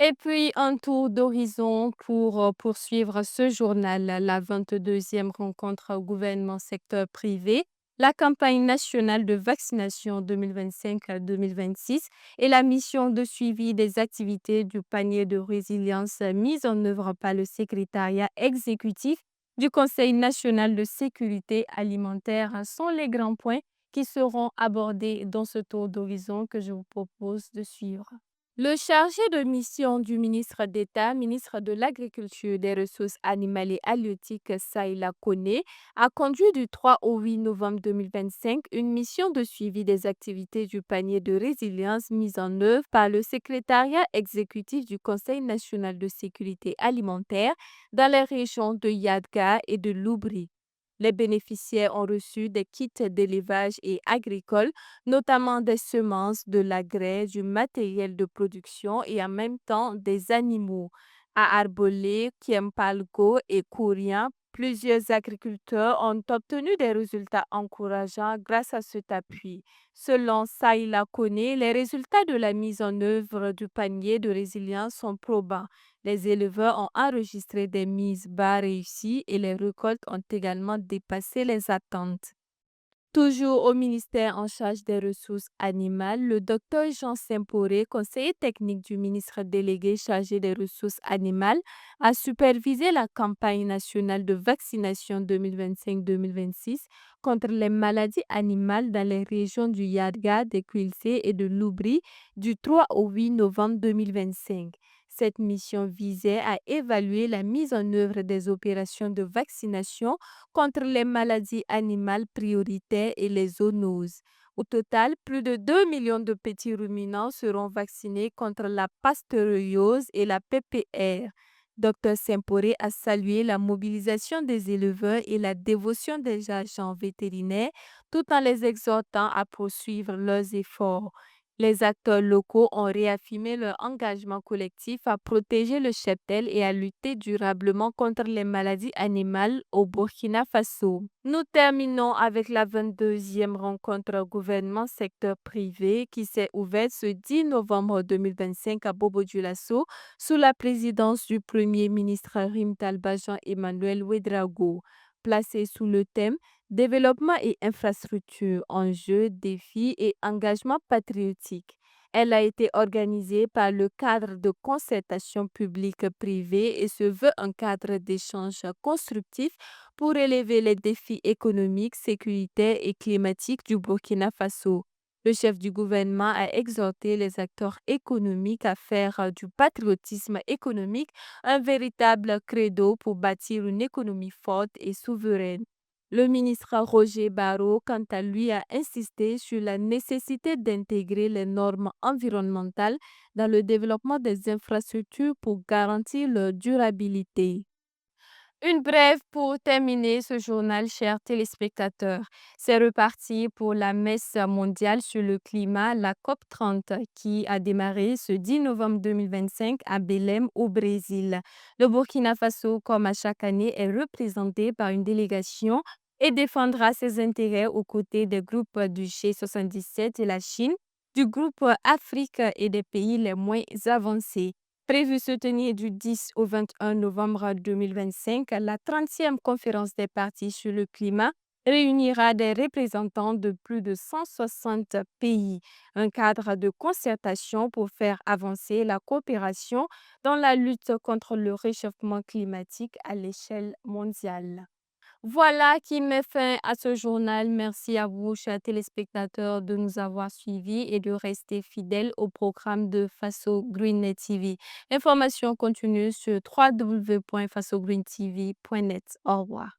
Et puis un tour d'horizon pour poursuivre ce journal, la 22e rencontre gouvernement-secteur privé, la campagne nationale de vaccination 2025-2026 et la mission de suivi des activités du panier de résilience mise en œuvre par le secrétariat exécutif du Conseil national de sécurité alimentaire sont les grands points qui seront abordés dans ce tour d'horizon que je vous propose de suivre. Le chargé de mission du ministre d'État, ministre de l'Agriculture, des Ressources animales et halieutiques, Saïla Kone, a conduit du 3 au 8 novembre 2025 une mission de suivi des activités du panier de résilience mise en œuvre par le secrétariat exécutif du Conseil national de sécurité alimentaire dans les régions de Yadgar et de Loubri. Les bénéficiaires ont reçu des kits d'élevage et agricole, notamment des semences, de l'engrais, du matériel de production et en même temps des animaux. À Arbolé, Kiempalgo et Kourien, plusieurs agriculteurs ont obtenu des résultats encourageants grâce à cet appui. Selon Saïla Kone, les résultats de la mise en œuvre du panier de résilience sont probants. Les éleveurs ont enregistré des mises bas réussies et les récoltes ont également dépassé les attentes. Toujours au ministère en charge des ressources animales, le docteur Jean Semporé, conseiller technique du ministre délégué chargé des ressources animales, a supervisé la campagne nationale de vaccination 2025-2026 contre les maladies animales dans les régions du Yadga, de Quilsé et de Loubri du 3 au 8 novembre 2025. Cette mission visait à évaluer la mise en œuvre des opérations de vaccination contre les maladies animales prioritaires et les zoonoses. Au total, plus de 2 millions de petits ruminants seront vaccinés contre la pasteuriose et la PPR. Dr Semporé a salué la mobilisation des éleveurs et la dévotion des agents vétérinaires tout en les exhortant à poursuivre leurs efforts. Les acteurs locaux ont réaffirmé leur engagement collectif à protéger le cheptel et à lutter durablement contre les maladies animales au Burkina Faso. Nous terminons avec la 22e rencontre gouvernement-secteur privé qui s'est ouverte ce 10 novembre 2025 à Bobo-Dioulasso sous la présidence du Premier ministre Rim Talbajan Emmanuel Ouedraogo. Placée sous le thème Développement et infrastructures, enjeux, défis et engagement patriotique. Elle a été organisée par le cadre de concertation publique-privée et se veut un cadre d'échange constructif pour élever les défis économiques, sécuritaires et climatiques du Burkina Faso. Le chef du gouvernement a exhorté les acteurs économiques à faire du patriotisme économique un véritable credo pour bâtir une économie forte et souveraine. Le ministre Roger Barrot, quant à lui, a insisté sur la nécessité d'intégrer les normes environnementales dans le développement des infrastructures pour garantir leur durabilité. Une brève pour terminer ce journal, chers téléspectateurs. C'est reparti pour la messe mondiale sur le climat, la COP30, qui a démarré ce 10 novembre 2025 à Belém, au Brésil. Le Burkina Faso, comme à chaque année, est représenté par une délégation et défendra ses intérêts aux côtés des groupes du G77 et la Chine, du groupe Afrique et des pays les moins avancés. Prévu se tenir du 10 au 21 novembre 2025, la 30e conférence des partis sur le climat réunira des représentants de plus de 160 pays, un cadre de concertation pour faire avancer la coopération dans la lutte contre le réchauffement climatique à l'échelle mondiale. Voilà qui met fin à ce journal. Merci à vous, chers téléspectateurs, de nous avoir suivis et de rester fidèles au programme de Faso Greennet TV. Informations continues sur www.fasogreen.tv.net. Au revoir.